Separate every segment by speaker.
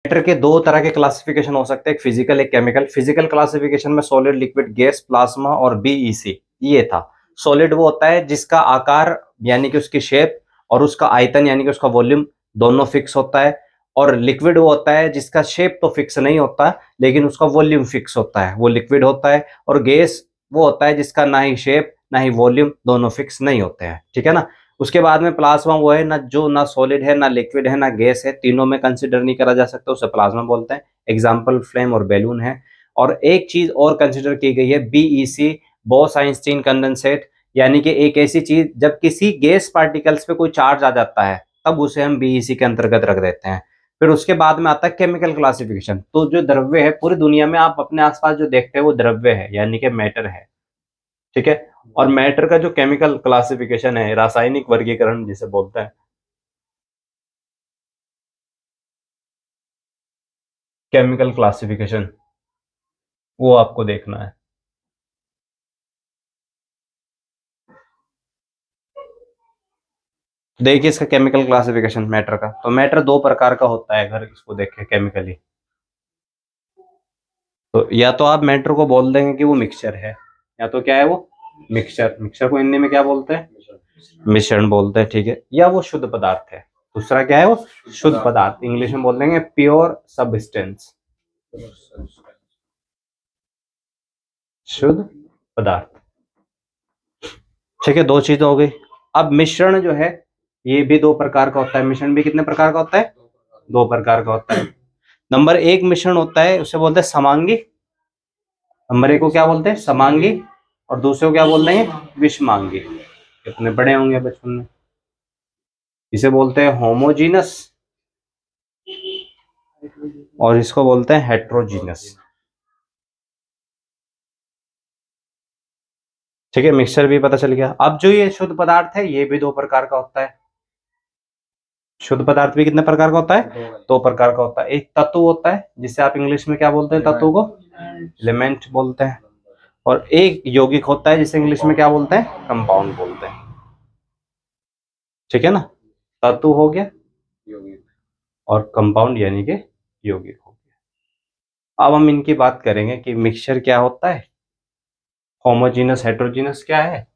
Speaker 1: Matter के दो तरह के क्लासिफिकेशन हो सकते हैं, एक फिजिकल एक केमिकल। फिजिकल क्लासिफिकेशन में सॉलिड, लिक्विड, गैस, प्लाज्मा और बीईसी ये था। सॉलिड वो होता है जिसका आकार यानी कि उसकी शेप और उसका आयतन यानी कि उसका वॉल्यूम दोनों फिक्स होता है। और लिक्विड वो होता है जिसका शेप तो फिक्स नहीं होता लेकिन उसका वॉल्यूम फिक्स होता है, वो लिक्विड होता है। और गैस वो होता है जिसका ना ही शेप ना ही वॉल्यूम दोनों फिक्स नहीं होते हैं, ठीक है ना। उसके बाद में प्लाज्मा वो है ना जो ना सॉलिड है ना लिक्विड है ना गैस है, तीनों में कंसिडर नहीं करा जा सकता, उसे प्लाज्मा बोलते हैं। एग्जाम्पल फ्लेम और बैलून है। और एक चीज और कंसिडर की गई है बीईसी, बोस-आइंस्टीन कंडेंसेट, यानी कि एक ऐसी चीज जब किसी गैस पार्टिकल्स पे कोई चार्ज आ जाता है तब उसे हम बीईसी के अंतर्गत रख देते हैं। फिर उसके बाद में आता है केमिकल क्लासिफिकेशन। तो जो द्रव्य है पूरी दुनिया में आप अपने आसपास जो देखते हैं वो द्रव्य है यानी कि मैटर है, ठीक है। और मैटर का जो केमिकल क्लासिफिकेशन है, रासायनिक वर्गीकरण जिसे बोलते हैं, केमिकल क्लासिफिकेशन, वो आपको देखना है। देखिए इसका केमिकल क्लासिफिकेशन मैटर का, तो मैटर दो प्रकार का होता है अगर इसको देखें केमिकली। तो या तो आप मैटर को बोल देंगे कि वो मिक्सचर है, या तो क्या है वो मिक्सचर। मिक्सचर को हिंदी में क्या बोलते हैं? मिश्रण बोलते हैं, ठीक है। या वो शुद्ध पदार्थ है। दूसरा क्या है वो शुद्ध पदार्थ, इंग्लिश में बोल देंगे प्योर सब्सटेंस, शुद्ध पदार्थ, ठीक है। दो चीजें हो गई। अब मिश्रण जो है ये भी दो प्रकार का होता है। मिश्रण भी कितने प्रकार का होता है? दो प्रकार का होता है। नंबर एक मिश्रण होता है उसे बोलते हैं समांगी। नंबर एक को क्या बोलते हैं? समांगी। और दूसरे को क्या बोल रहे हैं? विषमांगी। कितने बड़े होंगे बचपन में। इसे बोलते हैं होमोजीनस और इसको बोलते हैं हेट्रोजीनस, ठीक है। मिक्सचर भी पता चल गया। अब जो ये शुद्ध पदार्थ है ये भी दो प्रकार का होता है। शुद्ध पदार्थ भी कितने प्रकार का होता है? दो प्रकार का होता है। एक तत्व होता है जिसे आप इंग्लिश में क्या बोलते हैं? तत्व को एलिमेंट बोलते हैं। और एक यौगिक होता है जिसे इंग्लिश में क्या बोलते हैं? कंपाउंड बोलते हैं, ठीक है ना। तत्व हो गया और कंपाउंड यानी कि यौगिक हो गया। अब हम इनकी बात करेंगे कि मिक्सचर क्या होता है, होमोजीनस हेट्रोजीनस क्या है,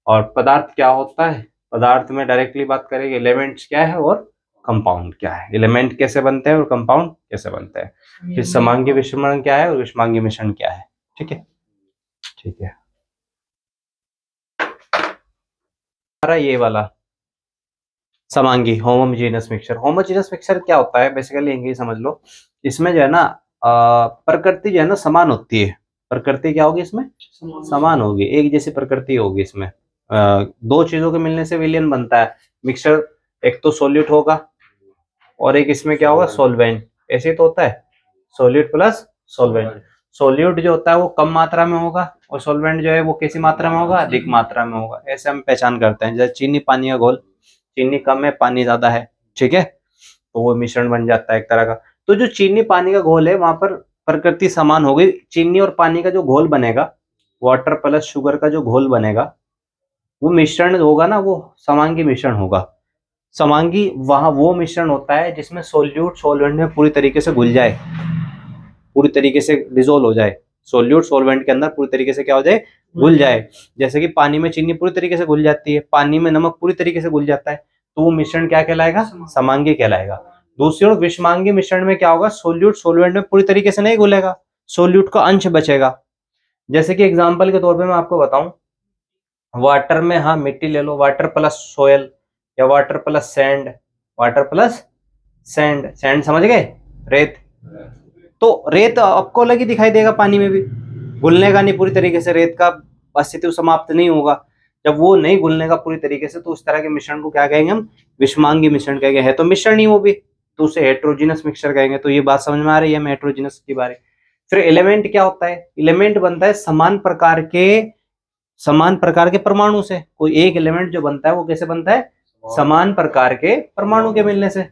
Speaker 1: और पदार्थ क्या होता है। पदार्थ में डायरेक्टली बात करेंगे एलिमेंट्स क्या है और कंपाउंड क्या है, एलिमेंट कैसे बनते हैं और कंपाउंड कैसे बनते हैं। फिर समांगी मिश्रण क्या है और विषमांगी मिश्रण क्या है, ठीक है। ठीक है, हमारा ये वाला समांगी होमोजेनस मिक्सचर। होमोजेनस मिक्सचर क्या होता है बेसिकली यही समझ लो। इसमें जो है ना प्रकृति जो है ना समान होती है। प्रकृति क्या होगी इसमें? समान होगी, एक जैसी प्रकृति होगी इसमें। दो चीजों के मिलने से विलयन बनता है मिक्सचर। एक तो सोल्यूट होगा और एक इसमें क्या होगा? सॉल्वेंट। ऐसे तो होता है सोल्यूट प्लस सॉल्वेंट। सोल्यूट जो होता है वो कम मात्रा में होगा और सॉल्वेंट जो है वो कैसी मात्रा में होगा? अधिक मात्रा में होगा। ऐसे हम पहचान करते हैं। जैसे चीनी पानी का घोल, चीनी कम है पानी ज्यादा है, ठीक है, तो वो मिश्रण बन जाता है एक तरह का। तो जो चीनी पानी का घोल है वहां पर प्रकृति समान हो गई। चीनी और पानी का जो घोल बनेगा, वाटर प्लस शुगर का जो घोल बनेगा, वो मिश्रण होगा ना, वो समांगी मिश्रण होगा। समांगी वहां वो मिश्रण होता है जिसमें सोल्यूट सॉल्वेंट में पूरी तरीके से घुल जाए, पूरी तरीके से डिजोल्व हो जाए। सोल्यूट सॉल्वेंट के अंदर पूरी तरीके से क्या हो जाए? घुल जाए। जैसे कि पानी में चीनी पूरी तरीके से घुल जाती है, पानी में नमक पूरी तरीके से घुल जाता है, तो वो मिश्रण क्या कहलाएगा? समांगी कहलाएगा। दूसरी ओर विषमांगी मिश्रण में क्या होगा? सोल्यूट सॉल्वेंट में पूरी तरीके से नहीं घुलेगा, सोल्यूट का अंश बचेगा। जैसे कि एग्जाम्पल के तौर पर मैं आपको बताऊं, वाटर में, हाँ मिट्टी ले लो, वाटर प्लस सोयल या water plus sand, water plus sand, sand समझ गए? रेत। तो रेत आपको अलग ही दिखाई देगा, पानी में भी घुलने का नहीं पूरी तरीके से, रेत का अस्तित्व समाप्त नहीं होगा। जब वो नहीं घुलने का पूरी तरीके से तो उस तरह के मिश्रण को क्या कहेंगे हम? विषमांगी मिश्रण कहेंगे। है तो मिश्रण ही वो भी, तो उसे हेट्रोजीनस मिक्सचर कहेंगे। तो ये बात समझ में आ रही है हम हेट्रोजीनस के बारे। फिर एलिमेंट क्या होता है? एलिमेंट बनता है समान प्रकार के परमाणु से। कोई एक एलिमेंट जो बनता है वो कैसे बनता है? समान प्रकार के परमाणु के मिलने से।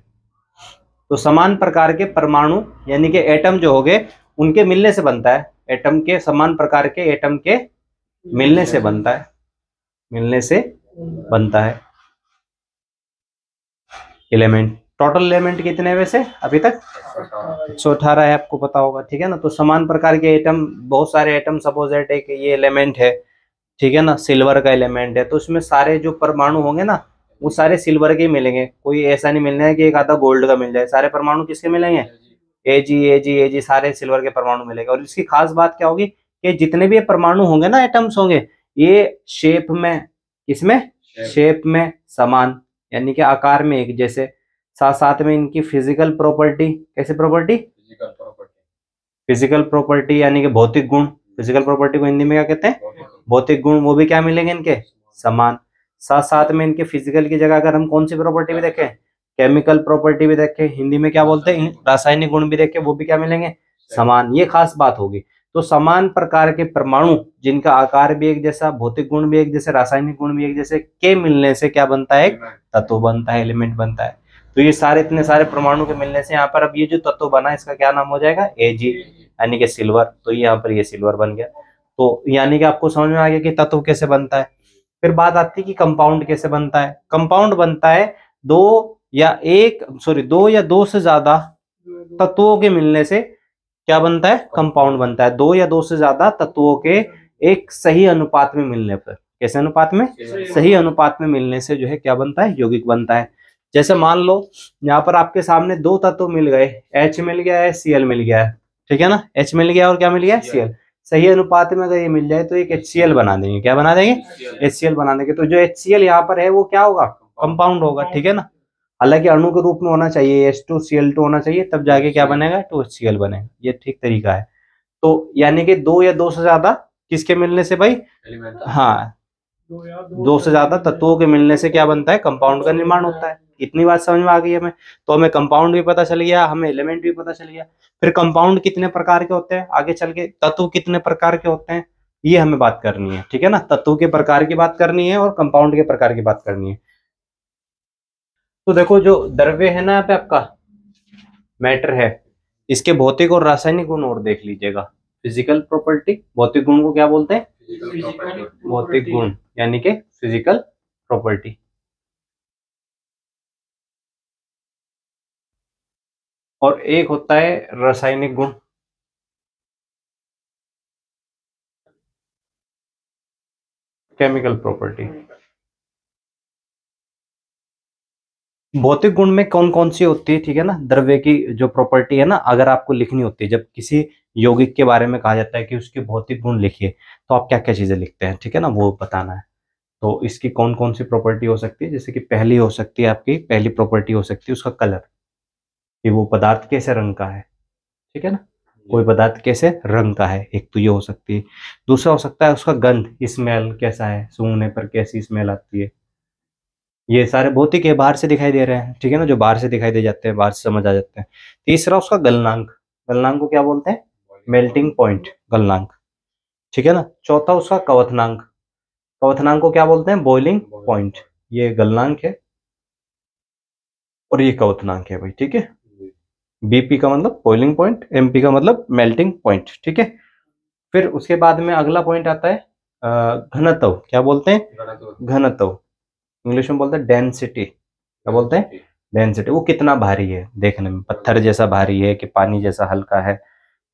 Speaker 1: तो समान प्रकार के परमाणु यानी कि एटम जो हो गए उनके मिलने से बनता है। एटम के समान प्रकार के एटम के मिलने से बनता है, मिलने से बनता है एलिमेंट। टोटल एलिमेंट कितने हैं वैसे अभी तक? 118 है, आपको पता होगा, ठीक है ना। तो समान प्रकार के एटम, बहुत सारे एटम, सपोज दैट एक ये एलिमेंट है, ठीक है ना, सिल्वर का एलिमेंट है, तो उसमें सारे जो परमाणु होंगे ना वो सारे सिल्वर के ही मिलेंगे। कोई ऐसा नहीं मिलना है कि एक आधा गोल्ड का मिल जाए, सारे परमाणु किसके मिलेंगे? एजी सारे सिल्वर के परमाणु मिलेंगे। और इसकी खास बात क्या होगी कि जितने भी ये परमाणु होंगे ना, एटम्स होंगे, ये शेप में, इसमें शेप में समान, यानी कि आकार में एक जैसे, साथ साथ में इनकी फिजिकल प्रॉपर्टी, कैसे प्रॉपर्टी? फिजिकल प्रॉपर्टी यानी कि भौतिक गुण। फिजिकल प्रॉपर्टी को हिंदी में क्या कहते हैं? भौतिक गुण। वो भी क्या मिलेंगे इनके? समान। साथ साथ में इनके फिजिकल की जगह अगर हम कौन सी प्रॉपर्टी भी देखें, केमिकल प्रॉपर्टी भी देखें, हिंदी में क्या बोलते हैं, रासायनिक गुण भी देखें, वो भी क्या मिलेंगे? समान। ये खास बात होगी। तो समान प्रकार के परमाणु जिनका आकार भी एक जैसा, भौतिक गुण भी एक जैसे, रासायनिक गुण भी एक जैसे के मिलने से क्या बनता है? एक तत्व बनता है, एलिमेंट बनता है। तो ये सारे, इतने सारे परमाणु के मिलने से यहाँ पर अब ये जो तत्व बना इसका क्या नाम हो जाएगा? एजी, यानी कि सिल्वर। तो यहाँ पर ये सिल्वर बन गया। तो यानी कि आपको समझ में आ गया कि तत्व कैसे बनता है। फिर बात आती है कि कंपाउंड कैसे बनता है। कंपाउंड बनता है दो या दो से ज्यादा तत्वों के मिलने से क्या बनता है? कंपाउंड बनता है। दो या दो से ज्यादा तत्वों के एक सही अनुपात में मिलने पर, कैसे अनुपात में? सही अनुपात में मिलने से जो है क्या बनता है? यौगिक बनता है। जैसे मान लो यहाँ पर आपके सामने दो तत्व मिल गए, H मिल गया है, Cl मिल गया है, ठीक है ना। H मिल गया और क्या मिल गया? Cl। सही अनुपात में अगर ये मिल जाए तो एक HCl बना देंगे। क्या बना देंगे? HCl बना देंगे। तो जो HCl यहाँ पर है वो क्या होगा? कंपाउंड होगा, ठीक है ना। हालांकि अणु के रूप में होना चाहिए, H2Cl2 होना चाहिए, तब जाके क्या बनेगा? 2HCl बनेगा। ये ठीक तरीका है। तो यानी कि दो या दो से ज्यादा किसके मिलने से भाई? हाँ, दो से ज्यादा तत्वों के मिलने से क्या बनता है? कंपाउंड का निर्माण होता है। इतनी बात समझ में आ गई हमें। तो हमें कंपाउंड भी पता चल गया, हमें एलिमेंट भी पता चल गया। फिर कंपाउंड कितने प्रकार के होते हैं, आगे चल के तत्व कितने प्रकार के होते हैं, ये हमें बात करनी है, ठीक है ना। तत्व के प्रकार की बात करनी है और कंपाउंड के प्रकार की बात करनी है। तो देखो जो द्रव्य है ना यहाँ पे आपका मैटर है, इसके भौतिक और रासायनिक गुण और देख लीजिएगा। फिजिकल प्रॉपर्टी, भौतिक गुण को क्या बोलते हैं? भौतिक गुण, यानी कि फिजिकल प्रॉपर्टी। और एक होता है रासायनिक गुण। Chemical property. भौतिक गुण में कौन कौन सी होती है, ठीक है ना। द्रव्य की जो प्रॉपर्टी है ना, अगर आपको लिखनी होती है, जब किसी यौगिक के बारे में कहा जाता है कि उसके भौतिक गुण लिखिए, तो आप क्या क्या चीजें लिखते हैं, ठीक है ना, वो बताना है। तो इसकी कौन कौन सी प्रॉपर्टी हो सकती है, जैसे कि पहली हो सकती है, आपकी पहली प्रॉपर्टी हो सकती है उसका कलर, कि वो पदार्थ कैसे रंग का है, ठीक है ना। कोई पदार्थ कैसे रंग का है, एक तो ये हो सकती है। दूसरा हो सकता है उसका गंध, स्मेल कैसा है, सूंघने पर कैसी स्मेल आती है। ये सारे भौतिक है, बाहर से दिखाई दे रहे हैं, ठीक है ना, जो बाहर से दिखाई दे जाते हैं, बाहर से समझ आ जाते हैं। तीसरा उसका गलनांक, गलनांक को क्या बोलते हैं? मेल्टिंग पॉइंट, गलनांक, ठीक है ना। चौथा उसका कवथनांक, कवथनांक को क्या बोलते हैं? Boiling point. ये गलनांक है और ये कवथनांक है भाई, ठीक है। बीपी का मतलब बॉइलिंग पॉइंट, एमपी का मतलब मेल्टिंग पॉइंट, ठीक है। फिर उसके बाद में अगला पॉइंट आता है घनत्व। क्या बोलते हैं? घनत्व। इंग्लिश में बोलते हैं डेंसिटी। क्या बोलते हैं? डेंसिटी। वो कितना भारी है देखने में, पत्थर जैसा भारी है कि पानी जैसा हल्का है,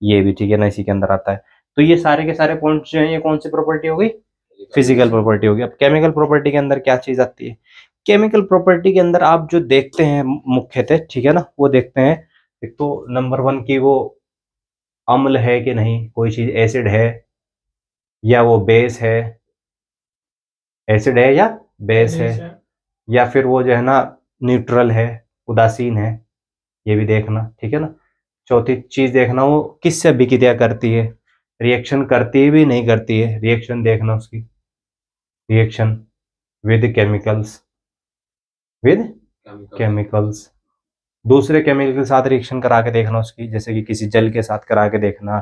Speaker 1: ये भी, ठीक है ना, इसी के अंदर आता है। तो ये सारे के सारे पॉइंट्स जो हैं, ये कौन सी प्रॉपर्टी हो गई? फिजिकल प्रॉपर्टी होगी। अब केमिकल प्रॉपर्टी के अंदर क्या चीज आती है? केमिकल प्रॉपर्टी के अंदर आप जो देखते हैं मुख्यतः, ठीक है ना, वो देखते हैं एक तो नंबर वन की वो अम्ल है कि नहीं, कोई चीज एसिड है या वो बेस है, एसिड है या बेस है, या फिर वो जो है ना न्यूट्रल है, उदासीन है, ये भी देखना, ठीक है ना। चौथी चीज देखना वो किससे अभिक्रिया करती है, रिएक्शन करती है भी नहीं करती है, रिएक्शन देखना उसकी, reaction with chemicals, with chemicals, दूसरे केमिकल के साथ रिएक्शन करा के देखना उसकी, जैसे कि किसी जल के साथ करा के देखना,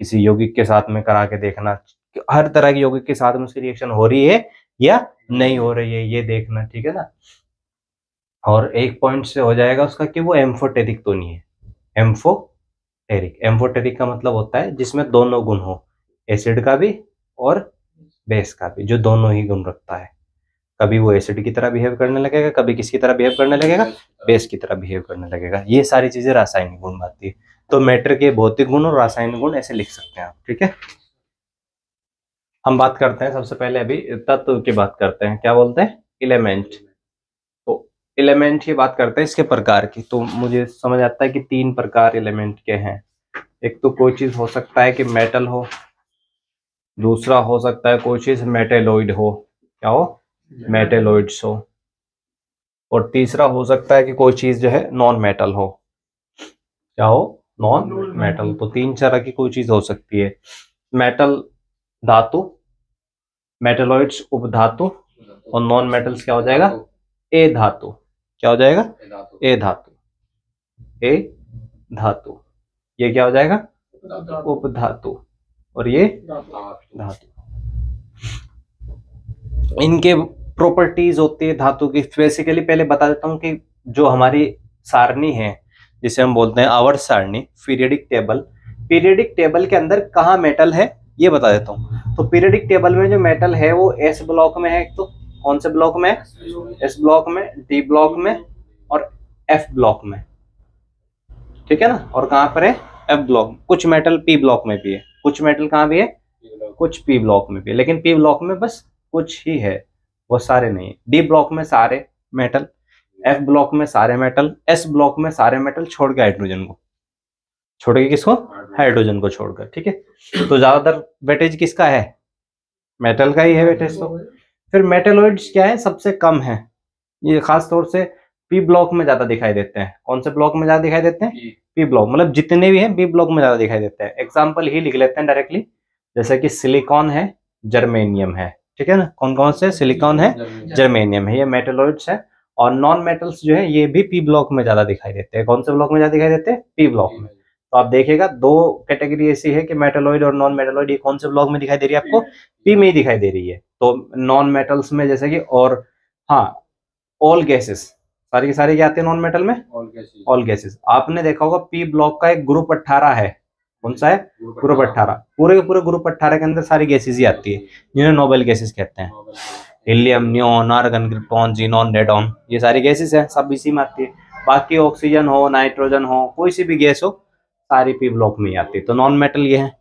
Speaker 1: किसी यौगिक के साथ में करा के देखना, हर तरह के यौगिक के साथ में उसकी रिएक्शन हो रही है या नहीं हो रही है, ये देखना, ठीक है ना। और एक पॉइंट से हो जाएगा उसका कि वो एम्फोटेरिक तो नहीं है। एम्फोटेरिक, एम्फोटेरिक का मतलब होता है जिसमें दोनों गुण हो, एसिड का भी और बेस का भी, जो दोनों ही गुण रखता है। कभी वो एसिड की तरह बिहेव करने लगेगा, कभी किसकी तरह बिहेव करने लगेगा, बेस की तरह बिहेव करने लगेगा। ये सारी चीजें रासायनिक गुण में आती है। तो मैटर के भौतिक गुण और रासायनिक गुण ऐसे लिख सकते हैं आप, ठीक है। हम बात करते हैं सबसे पहले अभी तत्व की बात करते हैं, क्या बोलते हैं, एलिमेंट। तो एलिमेंट की बात करते हैं इसके प्रकार की। तो मुझे समझ आता है कि 3 प्रकार एलिमेंट के हैं। एक तो कोई चीज हो सकता है कि मेटल हो, दूसरा हो सकता है कोई चीज मेटेलॉइड हो, क्या हो, मेटेलॉइड्स हो, और तीसरा हो सकता है कि कोई चीज जो है नॉन मेटल हो, क्या हो, नॉन मेटल। तो 3 तरह की कोई चीज हो सकती है। मेटल धातु, मेटेलॉइड्स उपधातु, और नॉन मेटल्स क्या हो जाएगा, ए धातु। क्या हो जाएगा, ए धातु, ए धातु। ये क्या हो जाएगा, उपधातु, और ये धातु। इनके प्रॉपर्टीज होती है धातु की। बेसिकली पहले बता देता हूँ कि जो हमारी सारणी है, जिसे हम बोलते हैं आवर्त सारणी, पीरियडिक टेबल, पीरियडिक टेबल के अंदर कहाँ मेटल है ये बता देता हूँ। तो पीरियडिक टेबल में जो मेटल है वो एस ब्लॉक में है। तो कौन से ब्लॉक में, एस ब्लॉक में, डी ब्लॉक में, और एफ ब्लॉक में, ठीक है ना। और कहाँ पर है, एफ ब्लॉक। कुछ मेटल पी ब्लॉक में भी है, कुछ मेटल कहाँ भी है, कुछ पी ब्लॉक में भी है, लेकिन पी ब्लॉक में बस कुछ ही है, वो सारे नहीं है। डी ब्लॉक में सारे मेटल, एफ ब्लॉक में सारे मेटल, एस ब्लॉक में सारे मेटल छोड़ के हाइड्रोजन को, छोड़ के किसको, हाइड्रोजन को छोड़कर, ठीक है। तो ज्यादातर वेटेज किसका है, मेटल का ही है वेटेज। तो फिर मेटेलॉइड्स क्या है, सबसे कम है। ये खास तौर से पी ब्लॉक में ज्यादा दिखाई देते हैं। कौन से ब्लॉक में ज्यादा दिखाई देते हैं, पी ब्लॉक, मतलब जितने भी हैं पी ब्लॉक में ज्यादा दिखाई देते हैं। एग्जाम्पल ही लिख लेते हैं डायरेक्टली, जैसे कि सिलिकॉन है, जर्मेनियम है, ठीक है ना। कौन कौन से, सिलिकॉन है, जर्मेनियम है, ये मेटेलॉइड्स है। और नॉन मेटल्स जो है ये भी पी ब्लॉक में ज्यादा दिखाई देते हैं। कौन से ब्लॉक में ज्यादा दिखाई देते हैं, पी ब्लॉक में। तो आप देखिएगा 2 कैटेगरी ऐसी है कि मेटेलॉइड और नॉन मेटेलॉइड, ये कौन से ब्लॉक में दिखाई दे रही है आपको, पी में ही दिखाई दे रही है। तो नॉन मेटल्स में जैसे कि, और हाँ, ऑल गैसेस, सारी की सारी क्या आती है नॉन मेटल में, ऑल गैसेस। आपने देखा होगा पी ब्लॉक का एक ग्रुप 18 है, कौन सा है, ग्रुप 18। पूरे के पूरे ग्रुप 18 के अंदर सारी गैसेस ही आती है, जिन्हें नोबेल गैसेस कहते हैं। Helium, neon, argon, krypton, xenon, radon, ये सारी गैसेस है, सब इसी में आती है। बाकी ऑक्सीजन हो, नाइट्रोजन हो, कोई सी भी गैस हो, सारी पी ब्लॉक में ही आती है। तो नॉन मेटल ये है।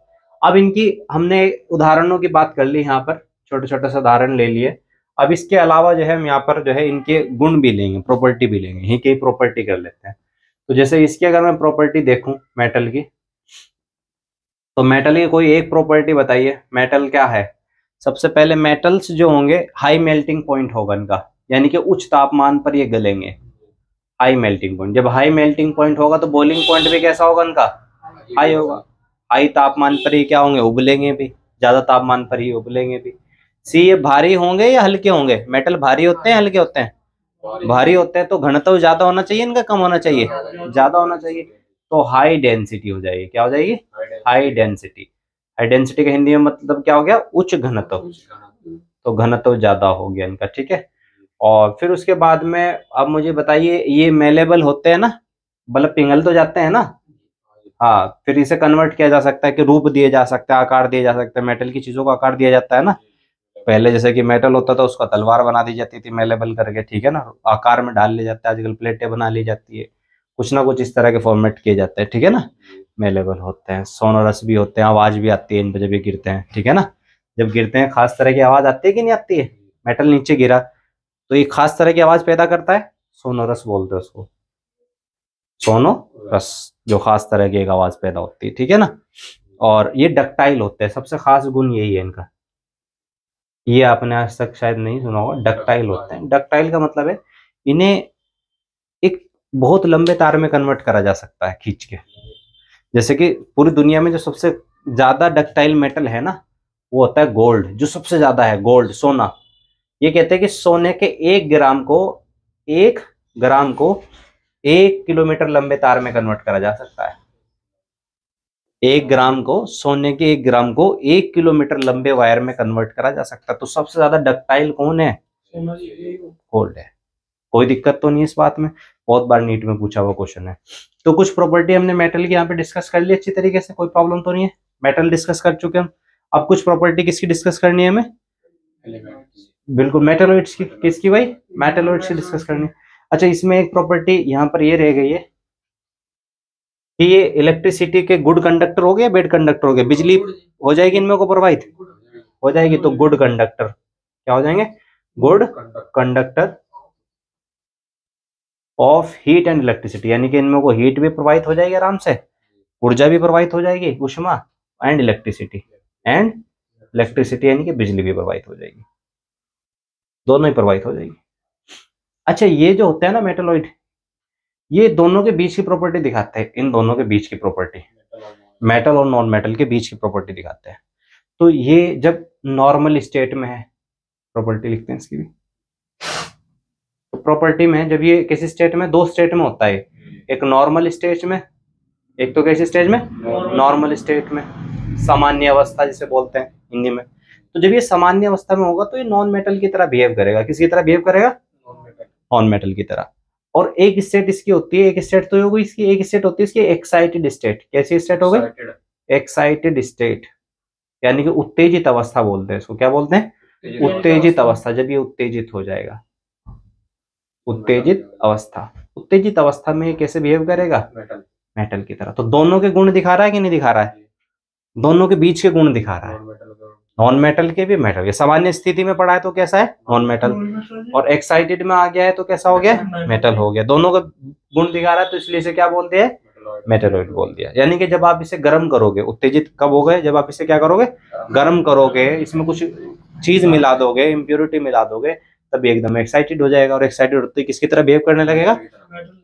Speaker 1: अब इनकी हमने उदाहरणों की बात कर ली, यहाँ पर छोटे छोटे से उदाहरण ले लिए। अब इसके अलावा जो है हम यहाँ पर जो है इनके गुण भी लेंगे, प्रॉपर्टी भी लेंगे, यही की प्रॉपर्टी कर लेते हैं। तो जैसे इसकी अगर मैं प्रॉपर्टी देखूं मेटल की, तो मेटल की कोई एक प्रॉपर्टी बताइए। मेटल क्या है, सबसे पहले मेटल्स जो होंगे हाई मेल्टिंग पॉइंट होगा इनका, यानी कि उच्च तापमान पर ये गलेंगे। हाई मेल्टिंग पॉइंट, जब हाई मेल्टिंग पॉइंट होगा तो बॉइलिंग पॉइंट भी कैसा होगा इनका, हाई होगा। हाई तापमान पर ही क्या होंगे, उबलेंगे भी, ज्यादा तापमान पर ही उबलेंगे भी। सी, ये भारी होंगे या हल्के होंगे, मेटल भारी होते हैं हल्के होते हैं, भारी होते हैं। तो घनत्व ज्यादा होना चाहिए इनका, कम होना चाहिए, ज्यादा होना चाहिए। तो हाई डेंसिटी हो जाएगी, क्या हो जाएगी, हाई डेंसिटी। हाई डेंसिटी का हिंदी में मतलब क्या हो गया, उच्च घनत्व। तो घनत्व ज्यादा हो गया इनका, ठीक है। और फिर उसके बाद में अब मुझे बताइए, ये मेलेबल होते हैं ना, मतलब पिघल तो जाते हैं ना। हाँ, फिर इसे कन्वर्ट किया जा सकता है कि रूप दिए जा सकते हैं, आकार दिए जा सकते हैं। मेटल की चीजों को आकार दिया जाता है ना। पहले जैसे कि मेटल होता था उसका तलवार बना दी जाती थी मेलेबल करके, ठीक है ना, आकार में डाल लिया जाता है। आजकल प्लेटें बना ली जाती है, कुछ ना कुछ इस तरह के फॉर्मेट किए जाते हैं, ठीक है ना। मेलेबल होते हैं, सोनोरस भी होते हैं, आवाज भी आती है इन पर जब ये गिरते हैं, ठीक है ना। जब गिरते हैं खास तरह की आवाज आती है कि नहीं आती है। मेटल नीचे गिरा तो ये खास तरह की आवाज पैदा करता है, सोनोरस बोलते हैं उसको, सोनोरस, जो खास तरह की एक आवाज पैदा होती है, ठीक है ना। और ये डक्टाइल होते हैं, सबसे खास गुण यही है इनका। ये आपने आज तक शायद नहीं सुना होगा, डक्टाइल होते हैं। डक्टाइल का मतलब है इन्हें एक बहुत लंबे तार में कन्वर्ट करा जा सकता है खींच के। जैसे कि पूरी दुनिया में जो सबसे ज्यादा डक्टाइल मेटल है ना, वो होता है गोल्ड, जो सबसे ज्यादा है गोल्ड, सोना। ये कहते हैं कि सोने के 1 ग्राम को 1 किलोमीटर लंबे तार में कन्वर्ट करा जा सकता है। 1 ग्राम को, सोने के 1 ग्राम को 1 किलोमीटर लंबे वायर में कन्वर्ट करा जा सकता है। तो सबसे ज्यादा डक्टाइल कौन है, गोल्ड है। कोई दिक्कत तो नहीं इस बात में, बहुत बार नीट में पूछा हुआ क्वेश्चन है। तो कुछ प्रॉपर्टी हमने मेटल की यहाँ पे डिस्कस कर ली अच्छी तरीके से, कोई प्रॉब्लम तो नहीं है। मेटल डिस्कस कर चुके हम। अब कुछ प्रॉपर्टी किसकी डिस्कस करनी है हमें, बिल्कुल मेटलॉइड्स की, किसकी भाई, मेटलॉइड्स की डिस्कस करनी। अच्छा इसमें एक प्रॉपर्टी यहाँ पर ये रह गई है कि ये इलेक्ट्रिसिटी के गुड कंडक्टर हो गए, बेड कंडक्टर हो गए, बिजली हो जाएगी इनमें को प्रवाहित हो जाएगी, तो गुड कंडक्टर क्या हो जाएंगे, good conductor of heat and electricity, यानी कि इनमें को हीट भी प्रवाहित हो जाएगी आराम से, ऊर्जा भी प्रवाहित हो जाएगी, ऊष्मा, एंड इलेक्ट्रिसिटी यानी कि बिजली भी प्रवाहित हो जाएगी, दोनों ही प्रवाहित हो जाएगी। अच्छा ये जो होता है ना मेटलॉइड, ये दोनों के बीच की प्रॉपर्टी दिखाते हैं, इन दोनों के बीच की प्रॉपर्टी, मेटल और नॉन मेटल के बीच की प्रॉपर्टी दिखाते हैं। तो ये जब नॉर्मल स्टेट में है, प्रॉपर्टी लिखते हैं इसकी भी, तो प्रॉपर्टी में जब ये किसी स्टेट में, दो स्टेट में होता है, एक नॉर्मल स्टेट में, एक तो कैसे स्टेज में, नॉर्मल स्टेट में, सामान्य अवस्था जिसे बोलते हैं हिंदी में। तो जब ये सामान्य अवस्था में होगा तो ये नॉन मेटल की तरह बिहेव करेगा, किसकी तरह बिहेव करेगा, नॉन मेटल की तरह। और एक स्टेट इसकी होती है, एक स्टेट तो होगी इसकी, एक स्टेट होती है इसकी एक्साइटेड स्टेट। कैसी स्टेट हो गई, एक्साइटेड स्टेट, यानी कि उत्तेजित अवस्था बोलते हैं इसको, क्या बोलते हैं, उत्तेजित अवस्था। जब ये उत्तेजित हो जाएगा, उत्तेजित अवस्था, उत्तेजित अवस्था में कैसे बिहेव करेगा, मेटल की तरह। तो दोनों के गुण दिखा रहा है कि नहीं दिखा रहा है, दोनों के बीच के गुण दिखा रहा है, नॉन मेटल के भी मेटल के। सामान्य स्थिति में पड़ा है तो कैसा है, नॉन मेटल, और एक्साइटेड में आ गया है तो कैसा हो गया, मेटल हो गया। दोनों का गुण दिखा रहा है तो इसलिए इसे क्या बोलते हैं, मेटलॉइड बोल दिया। यानी कि जब आप इसे गर्म करोगे, उत्तेजित कब हो गए, जब आप इसे क्या करोगे, गर्म करोगे, इसमें कुछ चीज मिला दोगे, इम्प्योरिटी मिला दोगे, तब एकदम एक्साइटेड हो जाएगा, और एक्साइटेड होते ही किसकी तरह बिहेव करने लगेगा,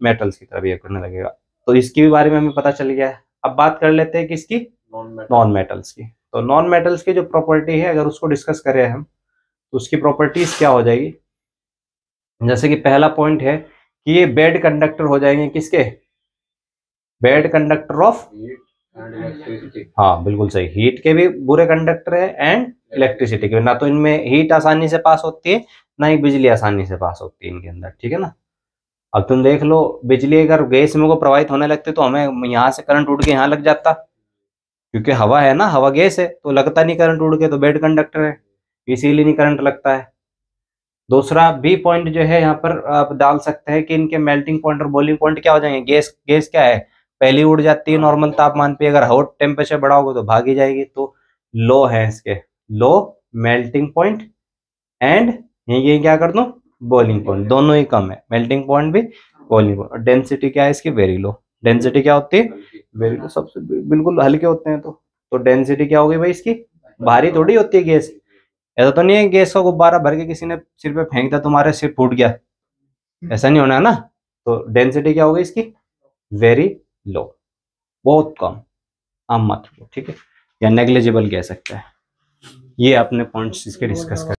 Speaker 1: मेटल्स की तरह बिहेव करने लगेगा। तो इसकी भी बारे में हमें पता चल गया है। अब बात कर लेते हैं किसकी, नॉन मेटल्स की। तो नॉन मेटल्स की जो प्रॉपर्टी है, अगर उसको डिस्कस करें हम, तो उसकी प्रॉपर्टीज क्या हो जाएगी, जैसे कि पहला पॉइंट है कि ये बेड कंडक्टर हो जाएंगे, किसके, बेड कंडक्टर ऑफ, हाँ बिल्कुल सही, हीट के भी बुरे कंडक्टर है एंड इलेक्ट्रिसिटी के, ना तो इनमें हीट आसानी से पास होती है, ना ही बिजली आसानी से पास होती है इनके अंदर, ठीक है ना। अब तुम देख लो, बिजली अगर गैस में को प्रवाहित होने लगती तो हमें यहाँ से करंट उड़ के यहाँ लग जाता, क्योंकि हवा है ना, हवा गैस है तो लगता नहीं करंट उड़ के, तो बेड कंडक्टर है इसीलिए नहीं करंट लगता है। दूसरा बी पॉइंट जो है यहाँ पर आप डाल सकते हैं कि इनके मेल्टिंग पॉइंट और बॉइलिंग पॉइंट क्या हो जाएंगे, गैस, गैस क्या है, पहली उड़ जाती है नॉर्मल तापमान पे, अगर हॉट टेम्परेचर बढ़ाओगे तो भागी जाएगी, तो लो है इसके, लो मेल्टिंग पॉइंट एंड ये क्या कर दूं, बॉइलिंग पॉइंट, दोनों ही कम है, मेल्टिंग पॉइंट भी, बॉइलिंग पॉइंट। और डेंसिटी क्या है इसकी, वेरी लो, डेंसिटी क्या होती है, वेरी लो, सबसे बिल्कुल हल्के होते हैं। तो डेंसिटी क्या होगी भाई इसकी, भारी थोड़ी होती है गैस, ऐसा तो नहीं है गैस का गुब्बारा भर के किसी ने सिर पे फेंक दिया तुम्हारे सिर फूट गया, ऐसा नहीं होना है ना। तो डेंसिटी क्या होगी इसकी, वेरी लो, बहुत कम, आम मात्रा, ठीक है, या नेग्लिजिबल कह सकते हैं। ये अपने पॉइंट्स इसके डिस्कस कर